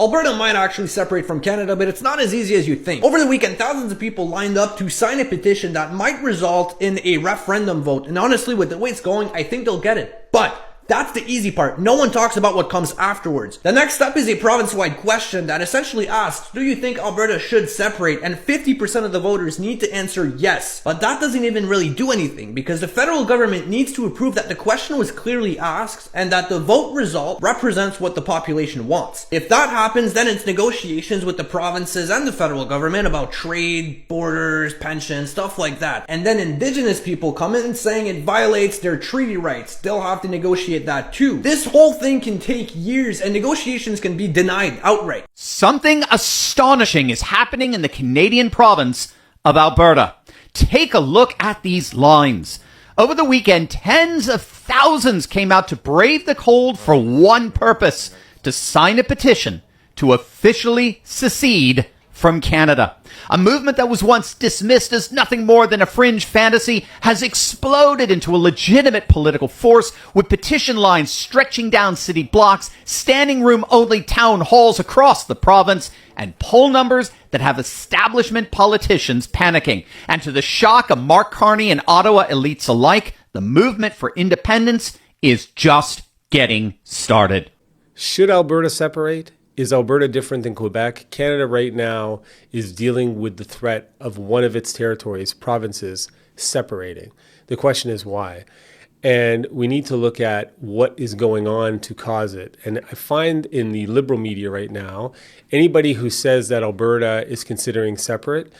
Alberta might actually separate from Canada, but it's not as easy as you think. Over the weekend, thousands of people lined up to sign a petition that might result in a referendum vote. And honestly, with the way it's going, I think they'll get it. But that's the easy part. No one talks about what comes afterwards. The next step is a province-wide question that essentially asks, do you think Alberta should separate? And 50% of the voters need to answer yes. But that doesn't even really do anything because the federal government needs to approve that the question was clearly asked and that the vote result represents what the population wants. If that happens, then it's negotiations with the provinces and the federal government about trade, borders, pensions, stuff like that. And then Indigenous people come in saying it violates their treaty rights. They'll have to negotiate that too. This whole thing can take years and negotiations can be denied outright. Something astonishing is happening in the Canadian province of Alberta. Take a look at these lines. Over the weekend, tens of thousands came out to brave the cold for one purpose: to sign a petition to officially secede from Canada. A movement that was once dismissed as nothing more than a fringe fantasy has exploded into a legitimate political force, with petition lines stretching down city blocks, standing room only town halls across the province, and poll numbers that have establishment politicians panicking. And to the shock of Mark Carney and Ottawa elites alike, the movement for independence is just getting started. Should Alberta separate? Is Alberta different than Quebec? Canada right now is dealing with the threat of one of its territories, provinces, separating. The question is why? And we need to look at what is going on to cause it. And I find in the liberal media right now, anybody who says that Alberta is considering separate,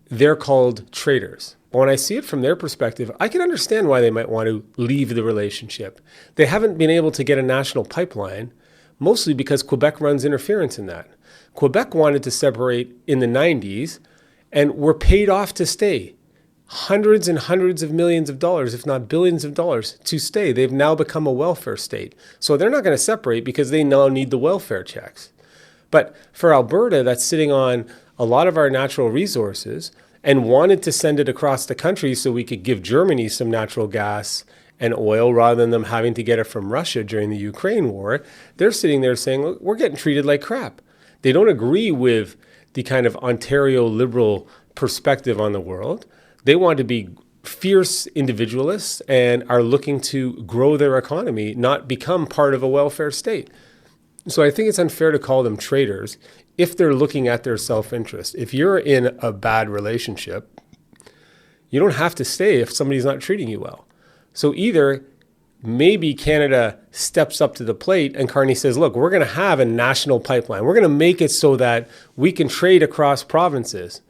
they're called traitors. When I see it from their perspective, I can understand why they might want to leave the relationship. They haven't been able to get a national pipeline, mostly because Quebec runs interference in that. Quebec wanted to separate in the 90s and were paid off to stay. Hundreds and hundreds of millions of dollars, if not billions of dollars, to stay. They've now become a welfare state. So they're not going to separate because they now need the welfare checks. But for Alberta, that's sitting on a lot of our natural resources and wanted to send it across the country so we could give Germany some natural gas and oil rather than them having to get it from Russia during the Ukraine war. They're sitting there saying, look, we're getting treated like crap. They don't agree with the kind of Ontario liberal perspective on the world. They want to be fierce individualists and are looking to grow their economy, not become part of a welfare state. So I think it's unfair to call them traitors if they're looking at their self-interest. If you're in a bad relationship, you don't have to stay if somebody's not treating you well. So either maybe Canada steps up to the plate and Carney says, look, we're going to have a national pipeline. We're going to make it so that we can trade across provinces.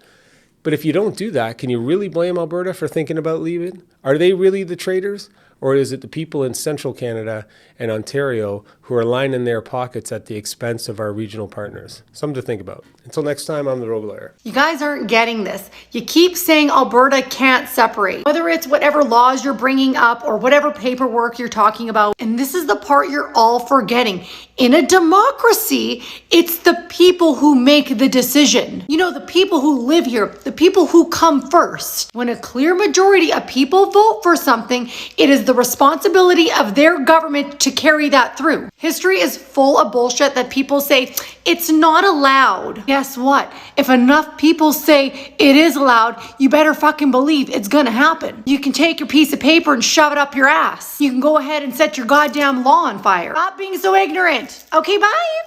But if you don't do that, can you really blame Alberta for thinking about leaving? Are they really the traitors? Or is it the people in central Canada and Ontario who are lining their pockets at the expense of our regional partners? Something to think about. Until next time, I'm the Rogue Lawyer. You guys aren't getting this. You keep saying Alberta can't separate, whether it's whatever laws you're bringing up or whatever paperwork you're talking about. And this is the part you're all forgetting. In a democracy, it's the people who make the decision. You know, the people who live here, the people who come first. When a clear majority of people vote for something, it is the responsibility of their government to carry that through. History is full of bullshit that people say it's not allowed. Guess what? If enough people say it is allowed, you better fucking believe it's gonna happen. You can take your piece of paper and shove it up your ass. You can go ahead and set your goddamn law on fire. Stop being so ignorant. Okay, bye.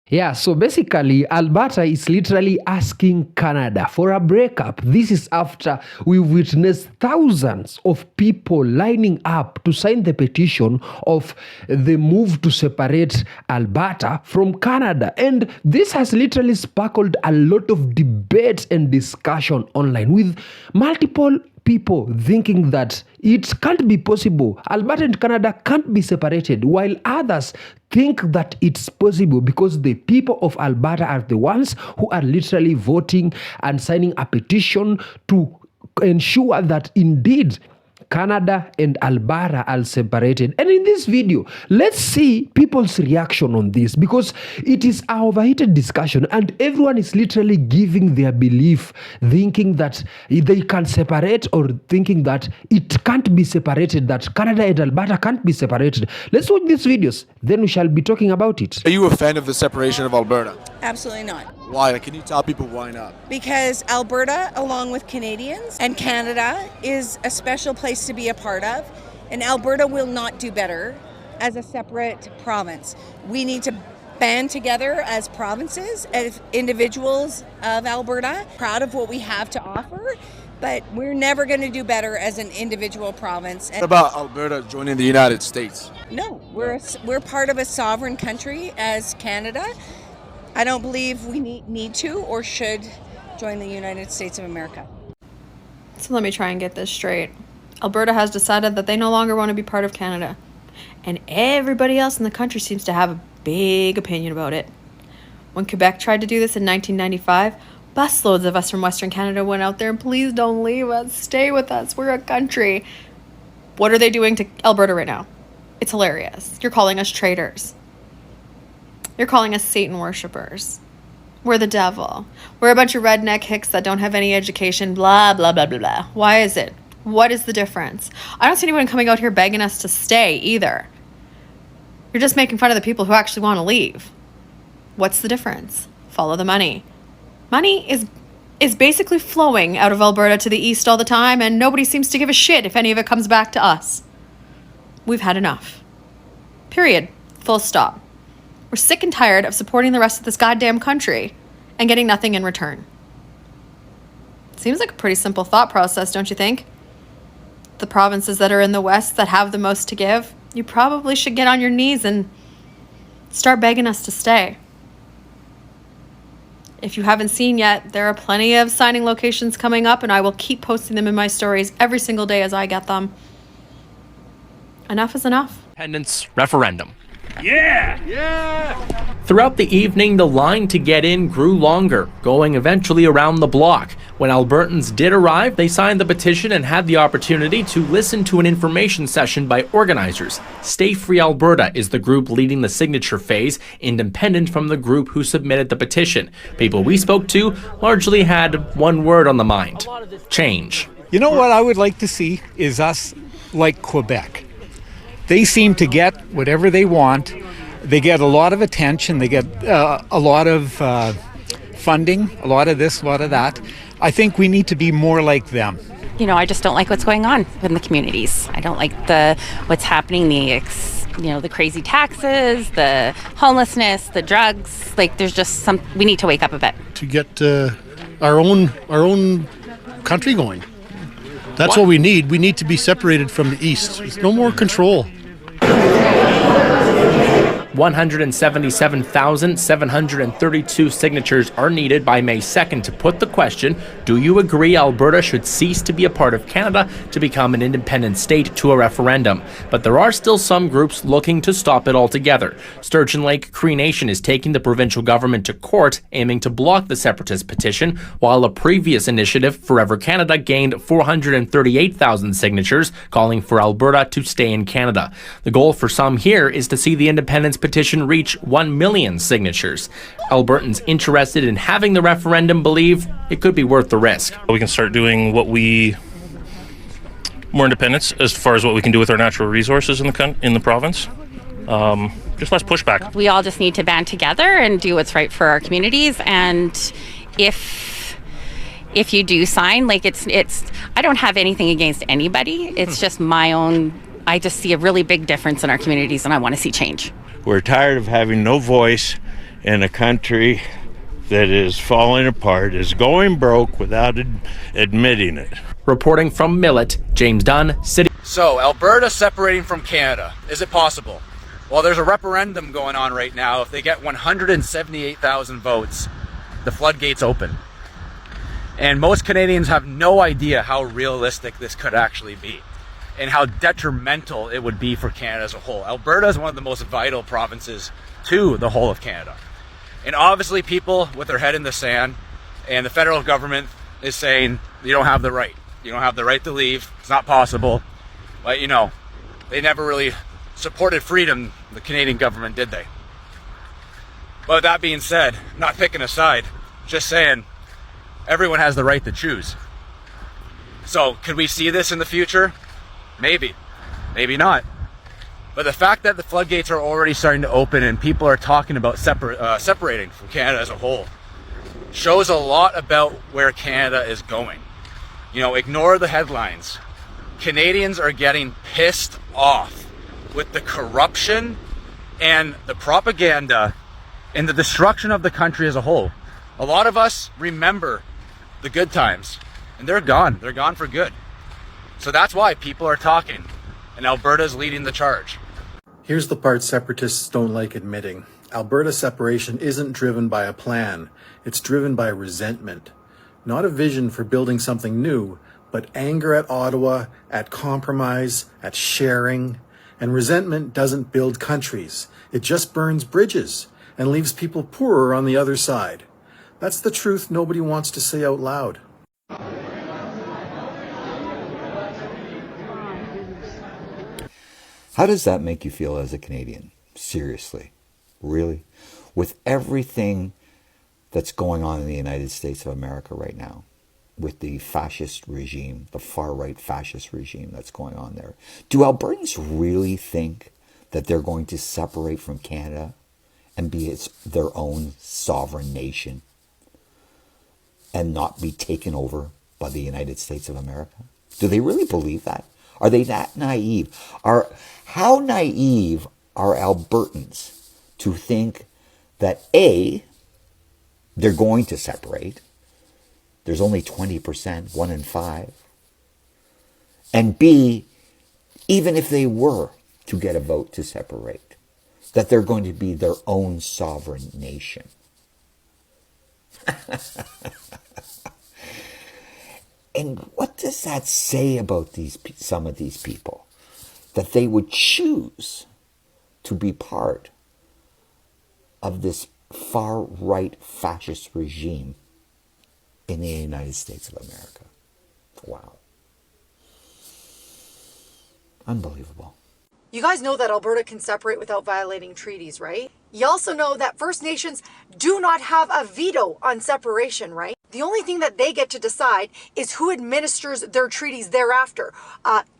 Yeah, so basically, Alberta is literally asking Canada for a breakup. This is after we witnessed thousands of people lining up to sign the petition of the move to separate Alberta from Canada. And this has literally sparkled a lot of debate and discussion online, with multiple people thinking that it can't be possible. Alberta and Canada can't be separated, while others think that it's possible because the people of Alberta are the ones who are literally voting and signing a petition to ensure that indeed Canada and Alberta are separated. And in this video, let's see people's reaction on this, because it is an overheated discussion and everyone is literally giving their belief, thinking that they can separate or thinking that it can't be separated, that Canada and Alberta can't be separated. Let's watch these videos, then we shall be talking about it. Are you a fan of the separation of Alberta? Absolutely not. Why? Can you tell people why not? Because Alberta, along with Canadians and Canada, is a special place to be a part of, and Alberta will not do better as a separate province. We need to band together as provinces, as individuals of Alberta, proud of what we have to offer, but we're never going to do better as an individual province. What about Alberta joining the United States? No, we're part of a sovereign country as Canada. I don't believe we need to or should join the United States of America. So let me try and get this straight. Alberta has decided that they no longer want to be part of Canada. And everybody else in the country seems to have a big opinion about it. When Quebec tried to do this in 1995, busloads of us from Western Canada went out there and please don't leave us, stay with us, we're a country. What are they doing to Alberta right now? It's hilarious. You're calling us traitors. You're calling us Satan worshippers. We're the devil. We're a bunch of redneck hicks that don't have any education, blah, blah, blah, blah, blah. Why is it? What is the difference? I don't see anyone coming out here begging us to stay either. You're just making fun of the people who actually want to leave. What's the difference? Follow the money. Money is basically flowing out of Alberta to the east all the time, and nobody seems to give a shit if any of it comes back to us. We've had enough. Period. Full stop. We're sick and tired of supporting the rest of this goddamn country and getting nothing in return. Seems like a pretty simple thought process, don't you think? The provinces that are in the West that have the most to give, you probably should get on your knees and start begging us to stay. If you haven't seen yet, there are plenty of signing locations coming up, and I will keep posting them in my stories every single day as I get them. Enough is enough. Independence referendum. Throughout the evening, the line to get in grew longer, going eventually around the block. When Albertans did arrive, they signed the petition and had the opportunity to listen to an information session by organizers. Stay Free Alberta is the group leading the signature phase, independent from the group who submitted the petition. People we spoke to largely had one word on the mind: change. You know what I would like to see is us like Quebec. They seem to get whatever they want. They get a lot of attention. They get a lot of funding, a lot of this, a lot of that. I think we need to be more like them. You know, I just don't like what's going on in the communities. I don't like what's happening, the crazy taxes, the homelessness, the drugs. Like, there's just we need to wake up a bit. To get our own country going. That's what we need. We need to be separated from the East. There's no more control. 177,732 signatures are needed by May 2nd to put the question, do you agree Alberta should cease to be a part of Canada to become an independent state, to a referendum? But there are still some groups looking to stop it altogether. Sturgeon Lake Cree Nation is taking the provincial government to court, aiming to block the separatist petition, while a previous initiative, Forever Canada, gained 438,000 signatures, calling for Alberta to stay in Canada. The goal for some here is to see the independence petition reach 1 million signatures. Albertans interested in having the referendum believe it could be worth the risk. We can start doing more independence as far as what we can do with our natural resources in the province. Just less pushback. We all just need to band together and do what's right for our communities. And if you do sign, like it's I don't have anything against anybody. It's just my own. I just see a really big difference in our communities, and I want to see change. We're tired of having no voice in a country that is falling apart, is going broke without admitting it. Reporting from Millet, James Dunn, City. So, Alberta separating from Canada. Is it possible? Well, there's a referendum going on right now. If they get 178,000 votes, the floodgates open. And most Canadians have no idea how realistic this could actually be, and how detrimental it would be for Canada as a whole. Alberta is one of the most vital provinces to the whole of Canada. And obviously people with their head in the sand, and the federal government is saying, you don't have the right. You don't have the right to leave. It's not possible. But they never really supported freedom, the Canadian government, did they? But that being said, not picking a side, just saying everyone has the right to choose. So could we see this in the future? Maybe, maybe not. But the fact that the floodgates are already starting to open and people are talking about separating from Canada as a whole shows a lot about where Canada is going. Ignore the headlines. Canadians are getting pissed off with the corruption and the propaganda and the destruction of the country as a whole. A lot of us remember the good times, and they're gone. They're gone for good. So that's why people are talking, and Alberta's leading the charge. Here's the part separatists don't like admitting. Alberta separation isn't driven by a plan. It's driven by resentment. Not a vision for building something new, but anger at Ottawa, at compromise, at sharing. And resentment doesn't build countries. It just burns bridges and leaves people poorer on the other side. That's the truth nobody wants to say out loud. How does that make you feel as a Canadian? Seriously? Really? With everything that's going on in the United States of America right now, with the fascist regime, the far-right fascist regime that's going on there, do Albertans really think that they're going to separate from Canada and be their own sovereign nation and not be taken over by the United States of America? Do they really believe that? Are they that naive? How naive are Albertans to think that A, they're going to separate? There's only 20%, 1 in 5. And B, even if they were to get a vote to separate, that they're going to be their own sovereign nation. And what does that say about some of these people? That they would choose to be part of this far-right fascist regime in the United States of America. Wow. Unbelievable. You guys know that Alberta can separate without violating treaties, right? You also know that First Nations do not have a veto on separation, right? The only thing that they get to decide is who administers their treaties thereafter,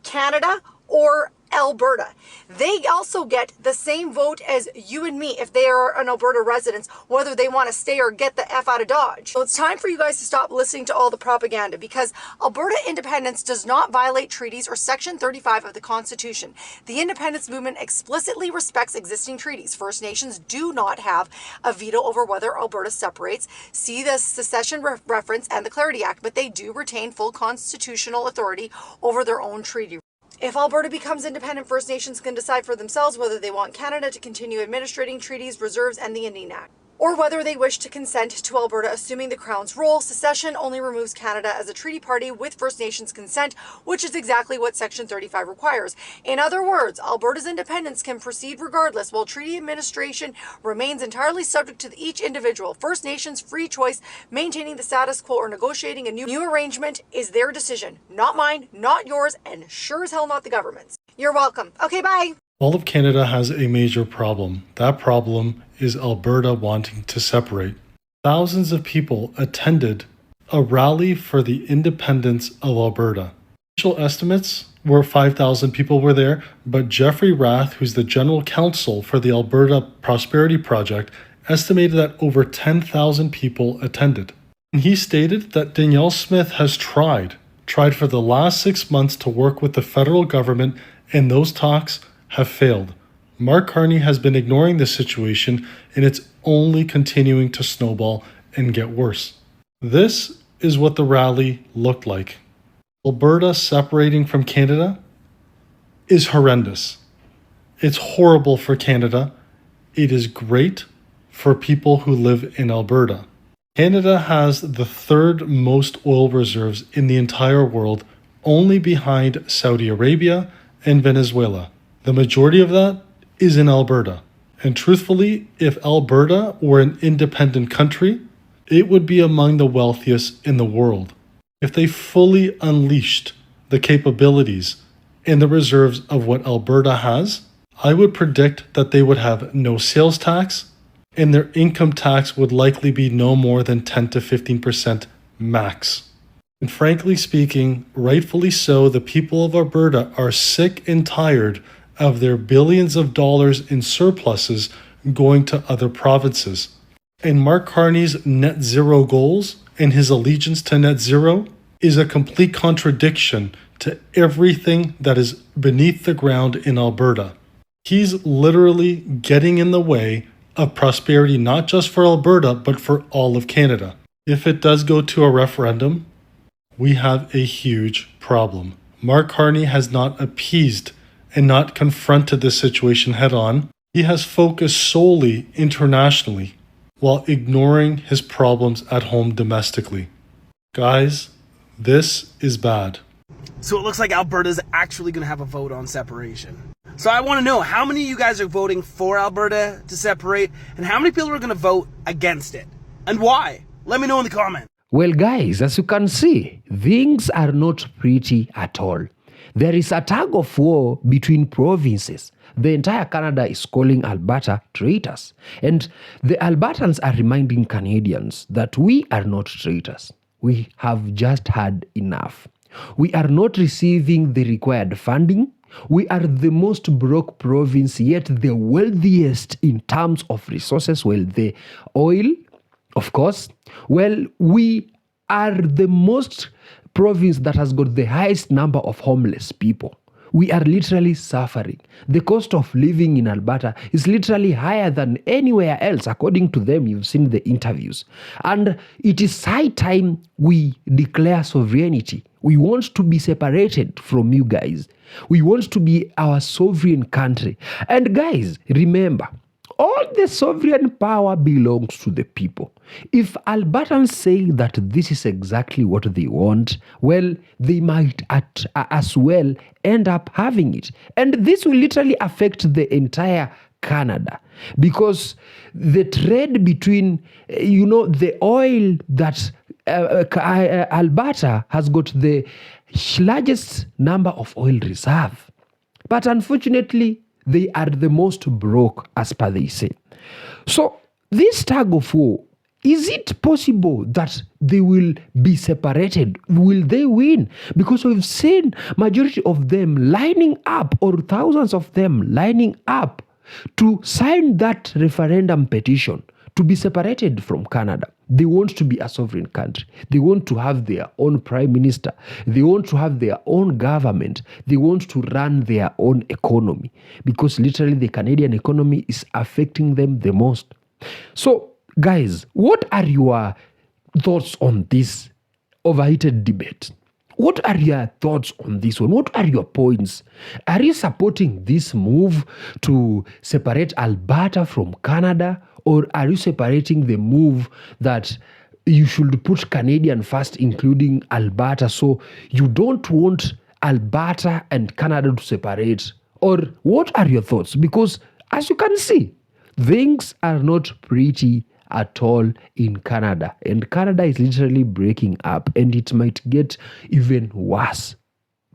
Canada or Alberta. They also get the same vote as you and me if they are an Alberta resident, whether they want to stay or get the F out of Dodge. So it's time for you guys to stop listening to all the propaganda, because Alberta independence does not violate treaties or Section 35 of the Constitution. The independence movement explicitly respects existing treaties. First Nations do not have a veto over whether Alberta separates. See the secession reference and the Clarity Act, but they do retain full constitutional authority over their own treaty. If Alberta becomes independent, First Nations can decide for themselves whether they want Canada to continue administrating treaties, reserves, and the Indian Act, or whether they wish to consent to Alberta assuming the Crown's role. Secession only removes Canada as a treaty party with First Nations consent, which is exactly what Section 35 requires. In other words, Alberta's independence can proceed regardless, while treaty administration remains entirely subject to each individual. First Nations' free choice, maintaining the status quo or negotiating a new arrangement, is their decision. Not mine, not yours, and sure as hell not the government's. You're welcome. Okay, bye. All of Canada has a major problem. That problem is Alberta wanting to separate. Thousands of people attended a rally for the independence of Alberta. Initial estimates were 5,000 people were there, but Jeffrey Rath, who's the general counsel for the Alberta Prosperity Project, estimated that over 10,000 people attended. And he stated that Danielle Smith has tried for the last 6 months to work with the federal government, and those talks have failed. Mark Carney has been ignoring this situation, and it's only continuing to snowball and get worse. This is what the rally looked like. Alberta separating from Canada is horrendous. It's horrible for Canada. It is great for people who live in Alberta. Canada has the third most oil reserves in the entire world, only behind Saudi Arabia and Venezuela. The majority of that is in Alberta. And truthfully, if Alberta were an independent country, it would be among the wealthiest in the world. If they fully unleashed the capabilities in the reserves of what Alberta has, I would predict that they would have no sales tax, and their income tax would likely be no more than 10 to 15% max. And frankly speaking, rightfully so, the people of Alberta are sick and tired of their billions of dollars in surpluses going to other provinces. And Mark Carney's net zero goals and his allegiance to net zero is a complete contradiction to everything that is beneath the ground in Alberta. He's literally getting in the way of prosperity, not just for Alberta, but for all of Canada. If it does go to a referendum, we have a huge problem. Mark Carney has not appeased and not confronted this situation head on. He has focused solely internationally while ignoring his problems at home domestically. Guys, this is bad. So it looks like Alberta's actually going to have a vote on separation. So I want to know how many of you guys are voting for Alberta to separate and how many people are going to vote against it and why? Let me know in the comments. Well, guys, as you can see, things are not pretty at all. There is a tug of war between provinces. The entire Canada is calling Alberta traitors. And the Albertans are reminding Canadians that we are not traitors. We have just had enough. We are not receiving the required funding. We are the most broke province, yet the wealthiest in terms of resources. Well, the oil, of course. Well, we are the most province that has got the highest number of homeless people. We are literally suffering. The cost of living in Alberta is literally higher than anywhere else. According to them, you've seen the interviews. And it is high time we declare sovereignty. We want to be separated from you guys. We want to be our sovereign country. And guys, remember, all the sovereign power belongs to the people. If Albertans say that this is exactly what they want, well, they might as well end up having it. And this will literally affect the entire Canada because the trade between, the oil that Alberta has got the largest number of oil reserve. But unfortunately, they are the most broke, as per they say. So this tug of war, is it possible that they will be separated? Will they win? Because we've seen majority of them lining up, or thousands of them lining up to sign that referendum petition to be separated from Canada. They want to be a sovereign country. They want to have their own prime minister. They want to have their own government. They want to run their own economy because literally the Canadian economy is affecting them the most. So, guys, what are your thoughts on this overheated debate? What are your thoughts on this one? What are your points? Are you supporting this move to separate Alberta from Canada? Or are you separating the move that you should put Canadian first, including Alberta, so you don't want Alberta and Canada to separate? Or what are your thoughts? Because as you can see, things are not pretty at all in Canada. And Canada is literally breaking up, and it might get even worse.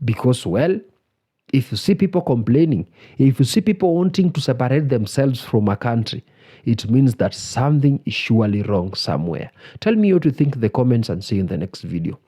Because, well, if you see people complaining, if you see people wanting to separate themselves from a country, it means that something is surely wrong somewhere. Tell me what you think in the comments and see you in the next video.